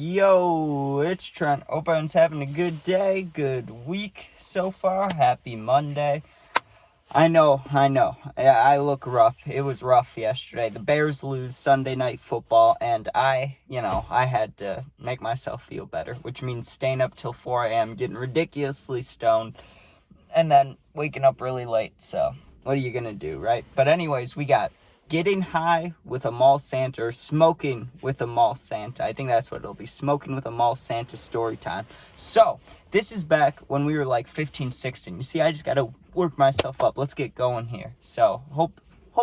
Yo, it's Trent. Hope everyone's having a good day, good week so far. Happy Monday. I know. I look rough. It was rough yesterday. The Bears lose Sunday Night Football, and I had to make myself feel better, which means staying up till 4 a.m., getting ridiculously stoned, and then waking up really late. So, what are you gonna do, right? But anyways, we got getting high with a mall Santa, or smoking with a mall Santa. I think that's what it'll be. Smoking with a mall Santa story time. So, this is back when we were like 15, 16. You see, I just gotta work myself up. Let's get going here. So, hope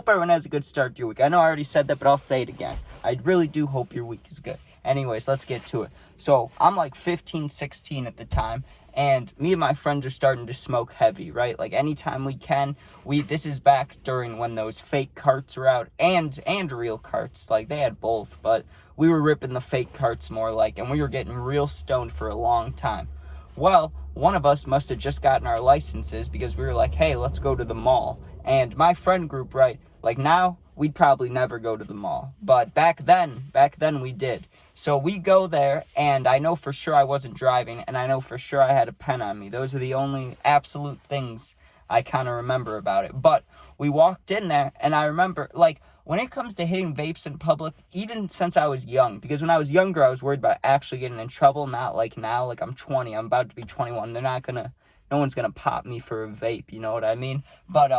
everyone has a good start to your week. I know I already said that, but I'll say it again. I really do hope your week is good. Anyways, let's get to it. So, I'm like 15, 16 at the time, and me and my friends are starting to smoke heavy, right? Like anytime we can. This is back during when those fake carts were out, and real carts. Like they had both, but we were ripping the fake carts more like, and we were getting real stoned for a long time. Well, one of us must have just gotten our licenses because we were like, hey, let's go to the mall. And my friend group, right, like now, we'd probably never go to the mall. But back then we did. So we go there, and I know for sure I wasn't driving, and I know for sure I had a pen on me. Those are the only absolute things I kind of remember about it. But we walked in there, and I remember, like, when it comes to hitting vapes in public, even since I was young, because when I was younger, I was worried about actually getting in trouble, not like now, like I'm 20, I'm about to be 21, no one's gonna pop me for a vape, you know what I mean? But,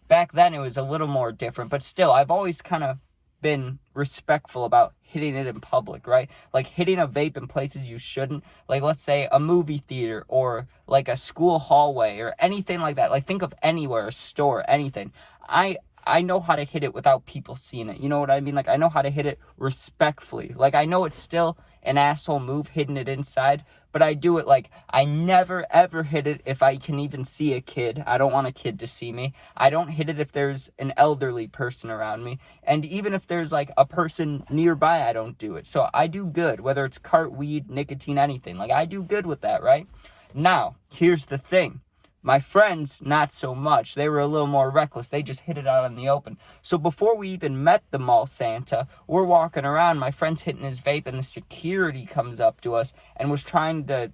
back then it was a little more different, but still, I've always kind of been respectful about hitting it in public, right? Like hitting a vape in places you shouldn't, like let's say a movie theater or like a school hallway or anything like that. Like think of anywhere, a store, anything. I know how to hit it without people seeing it. You know what I mean? Like I know how to hit it respectfully. Like I know it's still an asshole move hitting it inside, but I do it like I never ever hit it if I can even see a kid. I don't want a kid to see me. I don't hit it if there's an elderly person around me. And even if there's like a person nearby, I don't do it. So I do good, whether it's cart, weed, nicotine, anything. Like I do good with that, right? Now, here's the thing. My friends, not so much. They were a little more reckless. They just hit it out in the open. So before we even met the mall Santa, we're walking around, my friend's hitting his vape, and the security comes up to us and was trying to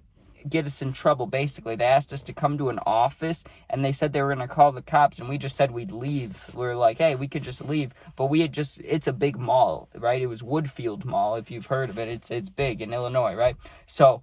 get us in trouble, basically. They asked us to come to an office, and they said they were going to call the cops, and we just said we'd leave. We were like, hey, we could just leave. But it's a big mall, right? It was Woodfield Mall, if you've heard of it. It's big in Illinois, right? So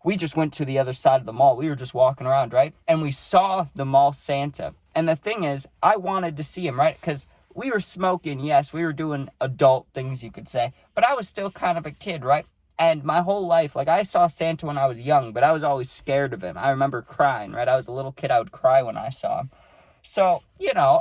we just went to the other side of the mall. We were just walking around, right? And we saw the mall Santa. And the thing is, I wanted to see him, right? Because we were smoking, yes, we were doing adult things, you could say. But I was still kind of a kid, right? And my whole life, like I saw Santa when I was young, but I was always scared of him. I remember crying, right? I was a little kid, I would cry when I saw him. So,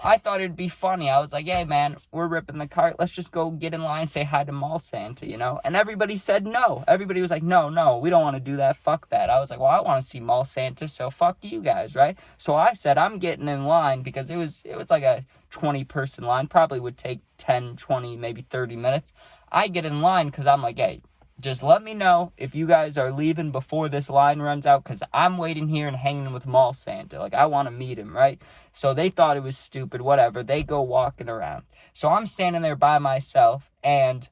I thought it'd be funny. I was like, hey, man, we're ripping the cart. Let's just go get in line and say hi to Mall Santa, And everybody said no. Everybody was like, no, we don't want to do that. Fuck that. I was like, well, I want to see Mall Santa, so fuck you guys, right? So I said, I'm getting in line because it was like a 20-person line. Probably would take 10, 20, maybe 30 minutes. I get in line because I'm like, hey, just let me know if you guys are leaving before this line runs out, because I'm waiting here and hanging with Mall Santa. Like, I want to meet him, right? So they thought it was stupid, whatever. They go walking around. So I'm standing there by myself, and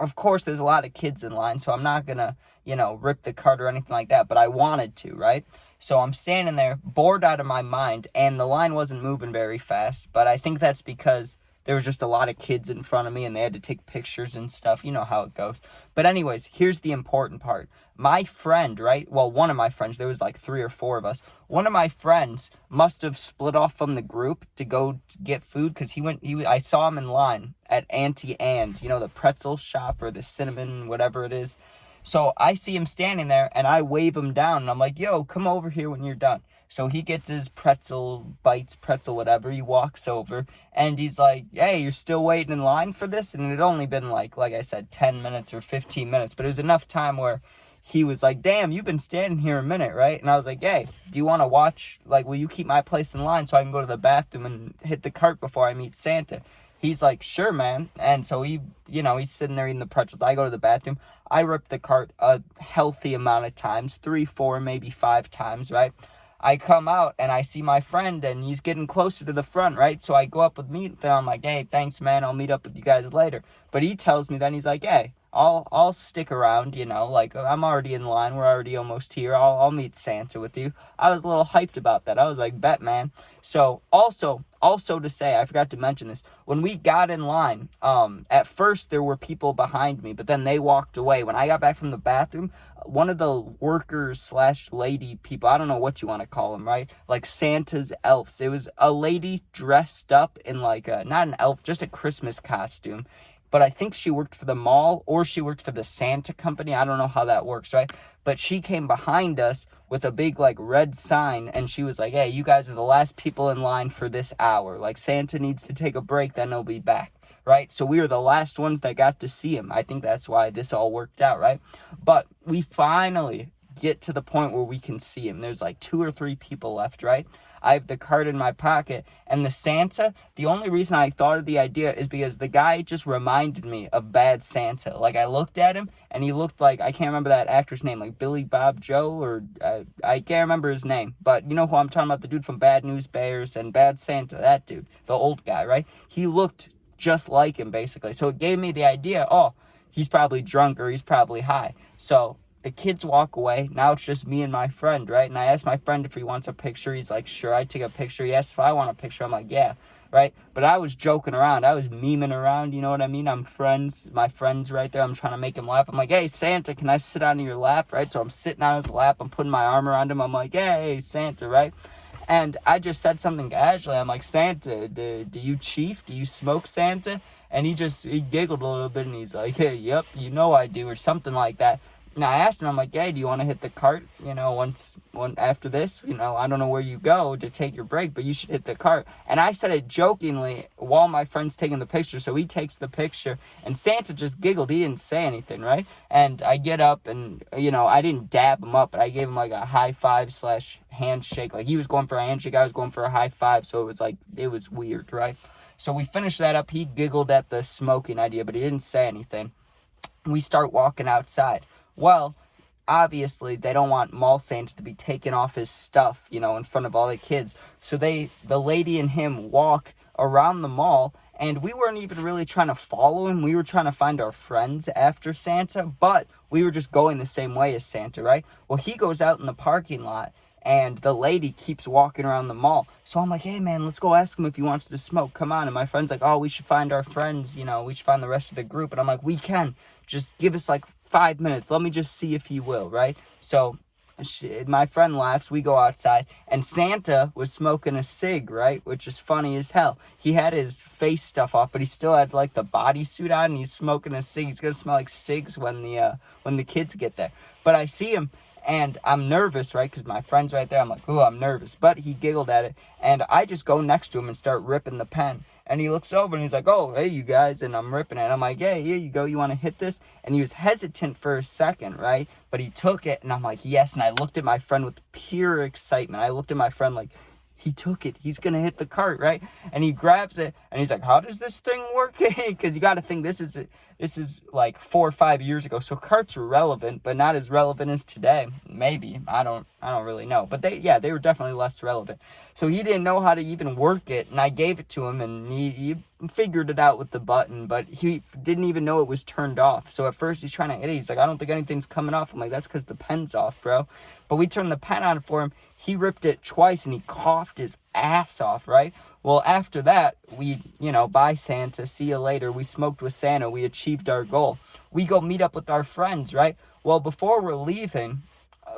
of course there's a lot of kids in line, so I'm not going to, rip the cart or anything like that, but I wanted to, right? So I'm standing there, bored out of my mind, and the line wasn't moving very fast, but I think that's because there was just a lot of kids in front of me, and they had to take pictures and stuff. You know how it goes. But anyways, here's the important part. My friend, right? Well, one of my friends, there was like 3 or 4 of us. One of my friends must have split off from the group to go to get food, because I saw him in line at Auntie Anne's, the pretzel shop or the cinnamon, whatever it is. So I see him standing there, and I wave him down, and I'm like, yo, come over here when you're done. So he gets his pretzel, whatever. He walks over, and he's like, hey, you're still waiting in line for this? And it had only been like I said, 10 minutes or 15 minutes. But it was enough time where he was like, damn, you've been standing here a minute, right? And I was like, hey, do you want to watch? Like, will you keep my place in line so I can go to the bathroom and hit the cart before I meet Santa? He's like, sure, man. And so he's sitting there eating the pretzels. I go to the bathroom. I rip the cart a healthy amount of times, 3, 4, maybe 5 times, right? I come out and I see my friend, and he's getting closer to the front, right? So I go up with meet them. I'm like, hey, thanks, man. I'll meet up with you guys later. But he tells me then, he's like, hey, I'll stick around, you know, like I'm already in line, we're already almost here. I'll meet Santa with you. I was a little hyped about that. I was like, bet, man. So also to say, I forgot to mention this. When we got in line, at first there were people behind me, but then they walked away. When I got back from the bathroom, one of the workers slash lady people, I don't know what you want to call them, right? Like Santa's elves. It was a lady dressed up in like not an elf, just a Christmas costume. But I think she worked for the mall or she worked for the Santa company. I don't know how that works, right? But she came behind us with a big like red sign and she was like, hey, you guys are the last people in line for this hour. Like Santa needs to take a break, then he'll be back, right? So we were the last ones that got to see him. I think that's why this all worked out, right? But we finally get to the point where we can see him. There's like 2 or 3 people left, right? I have the card in my pocket, and the Santa, the only reason I thought of the idea is because the guy just reminded me of Bad Santa. Like, I looked at him, and he looked like, I can't remember that actor's name, like Billy Bob Joe, or I can't remember his name, but you know who I'm talking about, the dude from Bad News Bears and Bad Santa, that dude, the old guy, right? He looked just like him, basically, so it gave me the idea, oh, he's probably drunk or he's probably high, so the kids walk away. Now it's just me and my friend, right? And I asked my friend if he wants a picture. He's like, sure, I take a picture. He asked if I want a picture. I'm like, yeah, right? But I was joking around. I was memeing around, you know what I mean? My friend's right there. I'm trying to make him laugh. I'm like, hey, Santa, can I sit on your lap, right? So I'm sitting on his lap. I'm putting my arm around him. I'm like, hey, Santa, right? And I just said something casually. I'm like, Santa, do you chief? Do you smoke, Santa? And he giggled a little bit and he's like, hey, yep, you know I do, or something like that. And I asked him, I'm like, hey, do you want to hit the cart, you know, after this, you know, I don't know where you go to take your break, but you should hit the cart. And I said it jokingly while my friend's taking the picture. So he takes the picture and Santa just giggled. He didn't say anything, right? And I get up and, you know, I didn't dab him up, but I gave him like a high five / handshake. Like he was going for a handshake. I was going for a high five. So it was weird, right? So we finished that up. He giggled at the smoking idea, but he didn't say anything. We start walking outside. Well, obviously, they don't want Mall Santa to be taking off his stuff, you know, in front of all the kids. So the lady and him walk around the mall, and we weren't even really trying to follow him. We were trying to find our friends after Santa, but we were just going the same way as Santa, right? Well, he goes out in the parking lot, and the lady keeps walking around the mall. So I'm like, hey, man, let's go ask him if he wants to smoke. Come on. And my friend's like, oh, we should find our friends. You know, we should find the rest of the group. And I'm like, we can. Just give us like 5 minutes. Let me just see if he will, right? So my friend laughs. We go outside. And Santa was smoking a cig, right? Which is funny as hell. He had his face stuff off, but he still had like the bodysuit on. And he's smoking a cig. He's going to smell like cigs when the kids get there. But I see him. And I'm nervous, right? Because my friend's right there. I'm like, ooh, I'm nervous. But he giggled at it. And I just go next to him and start ripping the pen. And he looks over and he's like, oh, hey, you guys. And I'm ripping it. I'm like, hey, here you go. You want to hit this? And he was hesitant for a second, right? But he took it. And I'm like, yes. And I looked at my friend with pure excitement. I looked at my friend like, he took it. He's going to hit the cart, right? And he grabs it. And he's like, how does this thing work? Because you got to think this is like 4 or 5 years ago. So carts were relevant, but not as relevant as today. Maybe. I don't really know. But they were definitely less relevant. So he didn't know how to even work it. And I gave it to him and he figured it out with the button, but he didn't even know it was turned off. So at first he's trying to hit it. He's like, I don't think anything's coming off. I'm like, that's because the pen's off, bro. But we turned the pen on for him. He ripped it twice and he coughed his ass off, right? Well, after that, we, bye Santa, see you later. We smoked with Santa. We achieved our goal. We go meet up with our friends, right? Well, before we're leaving,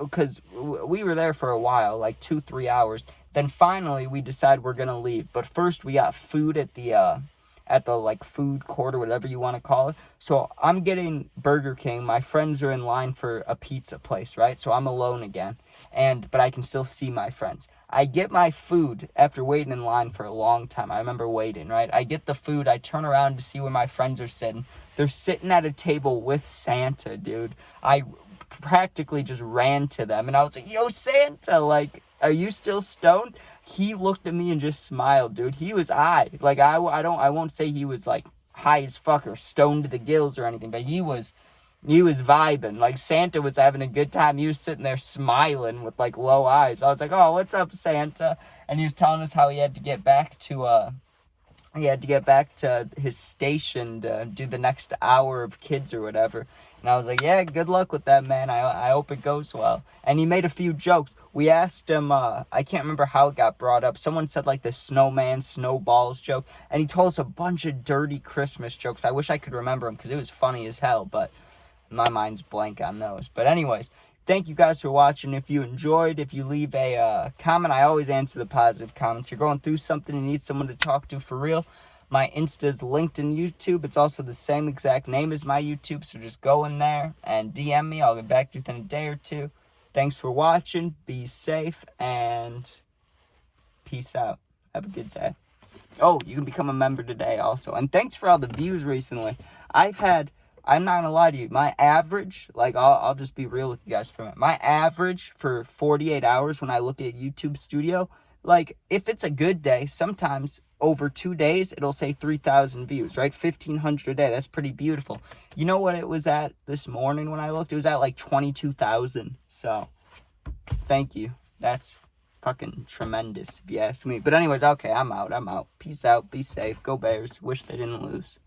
because we were there for a while, like 2-3 hours, then finally we decide we're going to leave. But first we got food at the like food court or whatever you want to call it. So I'm getting Burger King. My friends are in line for a pizza place, right? So I'm alone again. But I can still see my friends. I get my food after waiting in line for a long time. I remember waiting, right? I get the food. I turn around to see where my friends are sitting. They're sitting at a table with Santa, dude. I practically just ran to them and I was like, yo, Santa, like, are you still stoned? He looked at me and just smiled, dude. He was high. Like, I won't say he was like high as fuck or stoned to the gills or anything, but he was vibing. Like, Santa was having a good time. He was sitting there smiling with like low eyes. I was like, oh, what's up, Santa? And he was telling us how he had to get back to he had to get back to his station to do the next hour of kids or whatever. And I was like, yeah, good luck with that, man. I hope it goes well. And he made a few jokes. We asked him, I can't remember how it got brought up. Someone said like the snowman, snowballs joke. And he told us a bunch of dirty Christmas jokes. I wish I could remember them because it was funny as hell. But my mind's blank on those. But anyways, thank you guys for watching. If you enjoyed, if you leave a comment, I always answer the positive comments. You're going through something and need someone to talk to for real. My Insta is linked in YouTube. It's also the same exact name as my YouTube, so just go in there and DM me. I'll get back to you within a day or two. Thanks for watching. Be safe, and peace out. Have a good day. Oh, you can become a member today also. And thanks for all the views recently. I'm not gonna lie to you, my average, like, I'll just be real with you guys for a minute. My average for 48 hours when I look at YouTube Studio, like, if it's a good day, sometimes over 2 days, it'll say 3,000 views, right? 1,500 a day. That's pretty beautiful. You know what it was at this morning when I looked? It was at like 22,000. So, thank you. That's fucking tremendous, if you ask me. But anyways, okay, I'm out. Peace out. Be safe. Go Bears. Wish they didn't lose.